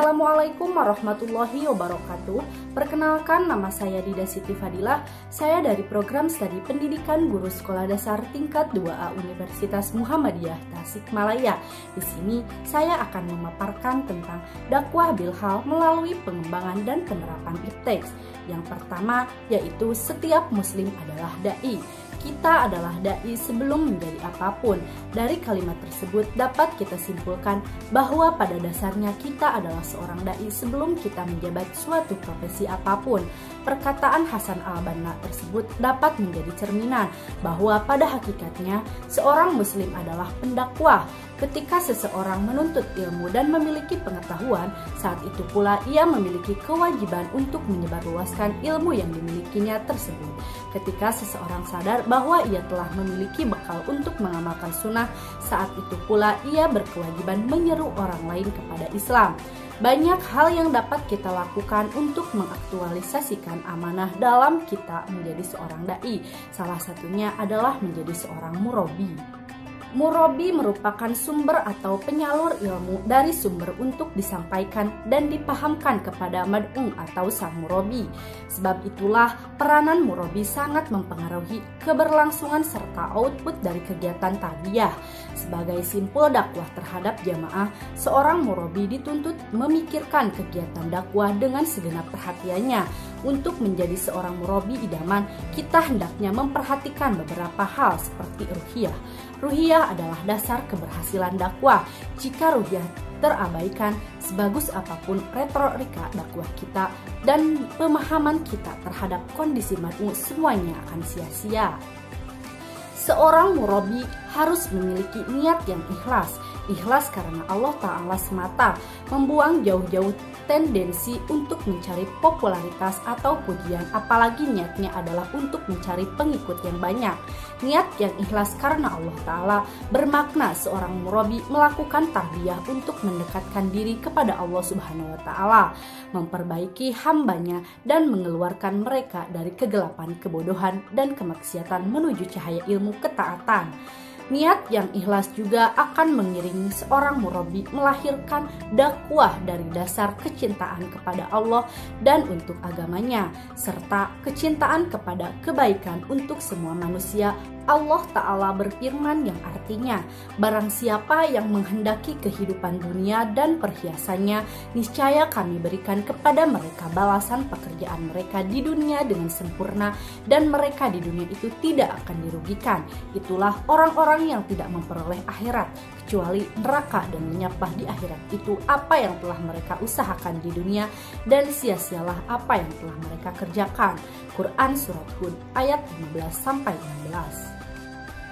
Assalamualaikum warahmatullahi wabarakatuh. Perkenalkan, nama saya Dida Siti Fadilah. Saya dari program studi pendidikan guru sekolah dasar tingkat 2A Universitas Muhammadiyah Tasikmalaya. Di sini saya akan memaparkan tentang dakwah bilhal melalui pengembangan dan penerapan IPTEX. Yang pertama yaitu setiap muslim adalah dai. Kita adalah dai sebelum menjadi apapun. Dari kalimat tersebut dapat kita simpulkan bahwa pada dasarnya kita adalah seorang dai sebelum kita menjabat suatu profesi apapun. Perkataan Hasan al-Banna tersebut dapat menjadi cerminan bahwa pada hakikatnya seorang muslim adalah pendakwah. Ketika seseorang menuntut ilmu dan memiliki pengetahuan, saat itu pula ia memiliki kewajiban untuk menyebarluaskan ilmu yang dimilikinya tersebut. Ketika seseorang sadar bahwa ia telah memiliki bekal untuk mengamalkan sunnah, saat itu pula ia berkewajiban menyeru orang lain kepada Islam. Banyak hal yang dapat kita lakukan untuk mengaktualisasikan amanah dalam kita menjadi seorang dai. Salah satunya adalah menjadi seorang murabi. Murabi merupakan sumber atau penyalur ilmu dari sumber untuk disampaikan dan dipahamkan kepada mad'u atau sang murabi. Sebab itulah peranan murabi sangat mempengaruhi keberlangsungan serta output dari kegiatan tarbiyah. Sebagai simpul dakwah terhadap jamaah, seorang murabi dituntut memikirkan kegiatan dakwah dengan segenap perhatiannya. Untuk menjadi seorang murabi idaman, kita hendaknya memperhatikan beberapa hal seperti ruhiyah. Ruhiyah adalah dasar keberhasilan dakwah. Jika ruhiyah terabaikan, sebagus apapun retorika dakwah kita dan pemahaman kita terhadap kondisi mad'u, semuanya akan sia-sia. Seorang murabi harus memiliki niat yang ikhlas. Ikhlas karena Allah Ta'ala semata, membuang jauh-jauh tendensi untuk mencari popularitas atau pujian, apalagi niatnya adalah untuk mencari pengikut yang banyak. Niat yang ikhlas karena Allah Ta'ala bermakna seorang murabi melakukan tarbiyah untuk mendekatkan diri kepada Allah Subhanahu wa Ta'ala, memperbaiki hambanya dan mengeluarkan mereka dari kegelapan, kebodohan, dan kemaksiatan menuju cahaya ilmu ketaatan. Niat yang ikhlas juga akan mengiringi seorang murabi melahirkan dakwah dari dasar kecintaan kepada Allah dan untuk agamanya, serta kecintaan kepada kebaikan untuk semua manusia. Allah Ta'ala berfirman yang artinya, barang siapa yang menghendaki kehidupan dunia dan perhiasannya, niscaya kami berikan kepada mereka balasan pekerjaan mereka di dunia dengan sempurna, dan mereka di dunia itu tidak akan dirugikan. Itulah orang-orang yang tidak memperoleh akhirat, kecuali neraka, dan menyapah di akhirat itu apa yang telah mereka usahakan di dunia, dan sia-sialah apa yang telah mereka kerjakan. Quran Surat Hud ayat 15-16.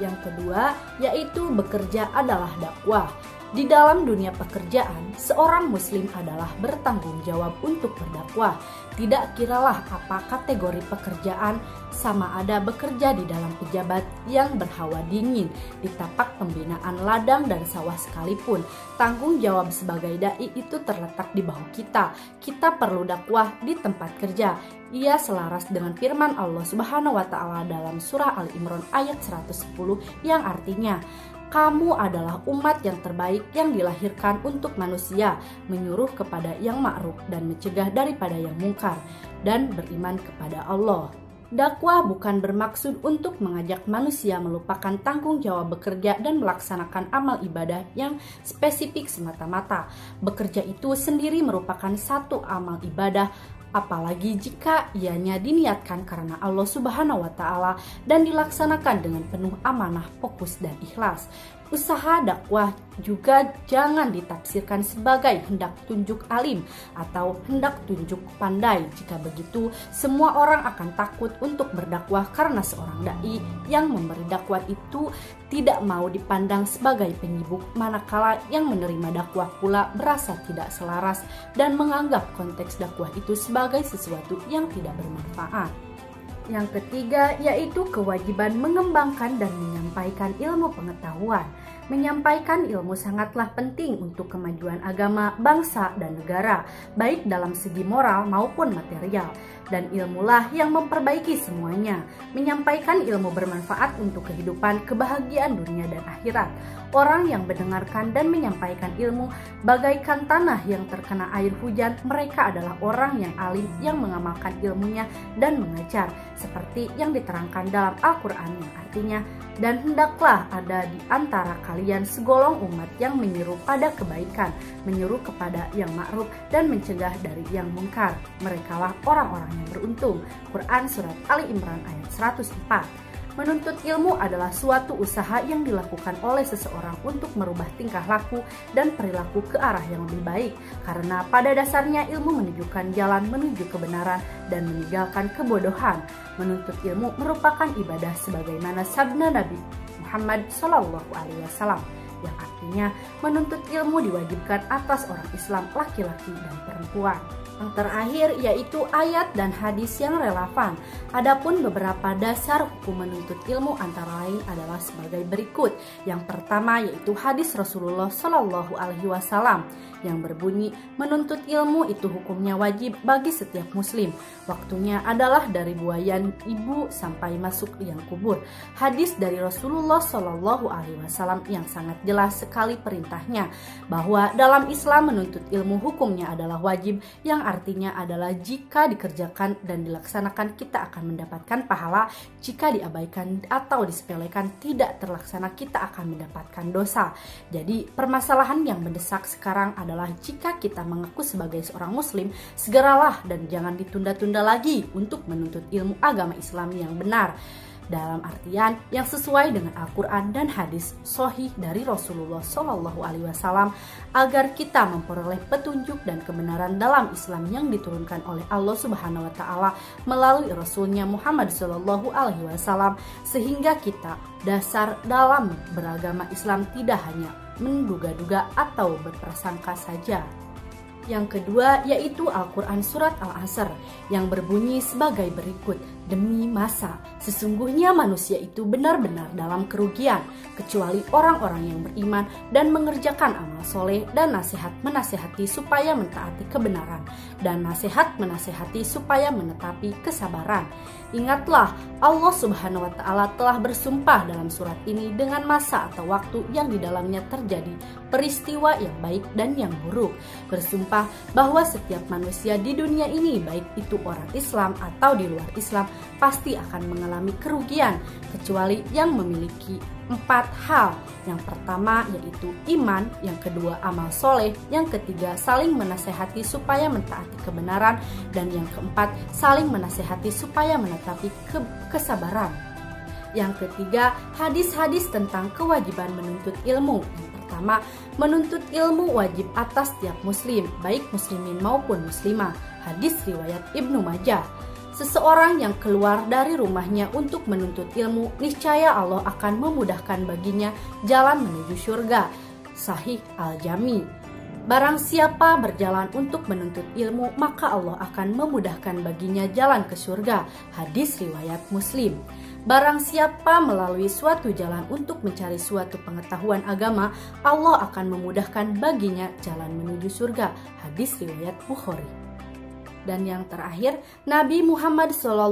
Yang kedua yaitu bekerja adalah dakwah. Di dalam dunia pekerjaan, seorang muslim adalah bertanggung jawab untuk berdakwah. Tidak kiralah apa kategori pekerjaan, sama ada bekerja di dalam pejabat yang berhawa dingin, di tapak pembinaan ladang dan sawah sekalipun. Tanggung jawab sebagai dai itu terletak di bahu kita. Kita perlu dakwah di tempat kerja. Ia selaras dengan firman Allah Subhanahu wa Ta'ala dalam surah Al-Imran ayat 110 yang artinya, kamu adalah umat yang terbaik yang dilahirkan untuk manusia, menyuruh kepada yang ma'ruf dan mencegah daripada yang mungkar, dan beriman kepada Allah. Dakwah bukan bermaksud untuk mengajak manusia melupakan tanggung jawab bekerja dan melaksanakan amal ibadah yang spesifik semata-mata. Bekerja itu sendiri merupakan satu amal ibadah, apalagi jika ianya diniatkan karena Allah Subhanahu wa Ta'ala dan dilaksanakan dengan penuh amanah, fokus, dan ikhlas. Usaha dakwah juga jangan ditafsirkan sebagai hendak tunjuk alim atau hendak tunjuk pandai. Jika begitu, semua orang akan takut untuk berdakwah karena seorang dai yang memberi dakwah itu tidak mau dipandang sebagai penyibuk, manakala yang menerima dakwah pula berasa tidak selaras dan menganggap konteks dakwah itu sebagai sesuatu yang tidak bermanfaat. Yang ketiga yaitu kewajiban mengembangkan dan menyampaikan ilmu pengetahuan. Menyampaikan ilmu sangatlah penting untuk kemajuan agama, bangsa, dan negara, baik dalam segi moral maupun material. Dan ilmulah yang memperbaiki semuanya. Menyampaikan ilmu bermanfaat untuk kehidupan, kebahagiaan dunia dan akhirat. Orang yang mendengarkan dan menyampaikan ilmu bagaikan tanah yang terkena air hujan. Mereka adalah orang yang alim yang mengamalkan ilmunya dan mengajar, seperti yang diterangkan dalam Al-Quran, yang artinya, dan hendaklah ada di antara kalian segolong umat yang menyeru pada kebaikan, menyeru kepada yang ma'ruf dan mencegah dari yang mungkar. Merekalah orang-orang yang beruntung. Quran Surat Ali Imran ayat 104. Menuntut ilmu adalah suatu usaha yang dilakukan oleh seseorang untuk merubah tingkah laku dan perilaku ke arah yang lebih baik, karena pada dasarnya ilmu menunjukkan jalan menuju kebenaran dan meninggalkan kebodohan. Menuntut ilmu merupakan ibadah sebagaimana sabda Nabi Muhammad SAW, yang artinya menuntut ilmu diwajibkan atas orang Islam laki-laki dan perempuan. Yang terakhir yaitu ayat dan hadis yang relevan. Adapun beberapa dasar hukum menuntut ilmu antara lain adalah sebagai berikut. Yang pertama yaitu hadis Rasulullah SAW yang berbunyi, menuntut ilmu itu hukumnya wajib bagi setiap muslim. Waktunya adalah dari buayan ibu sampai masuk liang kubur. Hadis dari Rasulullah SAW yang sangat jelas sekali perintahnya bahwa dalam Islam menuntut ilmu hukumnya adalah wajib, yang artinya adalah jika dikerjakan dan dilaksanakan kita akan mendapatkan pahala, jika diabaikan atau disepelekan tidak terlaksana kita akan mendapatkan dosa. Jadi permasalahan yang mendesak sekarang adalah jika kita mengaku sebagai seorang muslim, segeralah dan jangan ditunda-tunda lagi untuk menuntut ilmu agama Islam yang benar, dalam artian yang sesuai dengan Al-Quran dan hadis sahih dari Rasulullah SAW, agar kita memperoleh petunjuk dan kebenaran dalam Islam yang diturunkan oleh Allah Subhanahu wa Ta'ala melalui Rasulnya Muhammad SAW, sehingga kita dasar dalam beragama Islam tidak hanya menduga-duga atau berprasangka saja. Yang kedua yaitu Al-Quran Surat Al-Asr yang berbunyi sebagai berikut, demi masa, sesungguhnya manusia itu benar-benar dalam kerugian, kecuali orang-orang yang beriman dan mengerjakan amal soleh, dan nasihat menasehati supaya mentaati kebenaran, dan nasihat menasehati supaya menetapi kesabaran. Ingatlah, Allah Subhanahu wa Ta'ala telah bersumpah dalam surat ini dengan masa atau waktu yang di dalamnya terjadi peristiwa yang baik dan yang buruk. Bersumpah bahwa setiap manusia di dunia ini, baik itu orang Islam atau di luar Islam, pasti akan mengalami kerugian, kecuali yang memiliki 4 hal. Yang pertama yaitu iman, yang kedua amal soleh, yang ketiga saling menasehati supaya mentaati kebenaran, dan yang keempat saling menasehati supaya menetapi kesabaran. Yang ketiga, hadis-hadis tentang kewajiban menuntut ilmu. Yang pertama, menuntut ilmu wajib atas setiap muslim, baik muslimin maupun muslimah. Hadis riwayat Ibnu Majah. Seseorang yang keluar dari rumahnya untuk menuntut ilmu, niscaya Allah akan memudahkan baginya jalan menuju surga. Sahih Al-Jami. Barang siapa berjalan untuk menuntut ilmu, maka Allah akan memudahkan baginya jalan ke surga. Hadis riwayat Muslim. Barang siapa melalui suatu jalan untuk mencari suatu pengetahuan agama, Allah akan memudahkan baginya jalan menuju surga. Hadis riwayat Bukhari. Dan yang terakhir, Nabi Muhammad SAW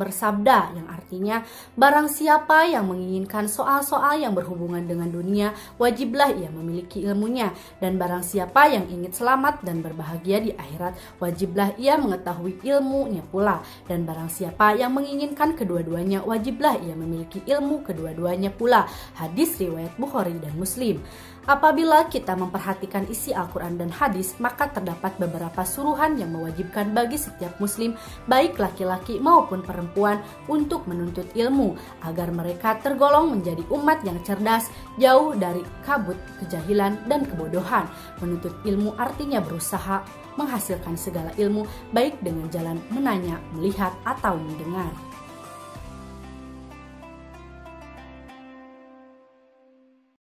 bersabda, yang artinya barang siapa yang menginginkan soal-soal yang berhubungan dengan dunia, wajiblah ia memiliki ilmunya, dan barang siapa yang ingin selamat dan berbahagia di akhirat, wajiblah ia mengetahui ilmunya pula, dan barang siapa yang menginginkan kedua-duanya, wajiblah ia memiliki ilmu kedua-duanya pula. Hadis riwayat Bukhari dan Muslim. Apabila kita memperhatikan isi Al-Quran dan hadis, maka terdapat beberapa suruhan yang mewajibkan bagi setiap muslim, baik laki-laki maupun perempuan, untuk menuntut ilmu, agar mereka tergolong menjadi umat yang cerdas, jauh dari kabut, kejahilan, dan kebodohan. Menuntut ilmu artinya berusaha menghasilkan segala ilmu, baik dengan jalan menanya, melihat, atau mendengar.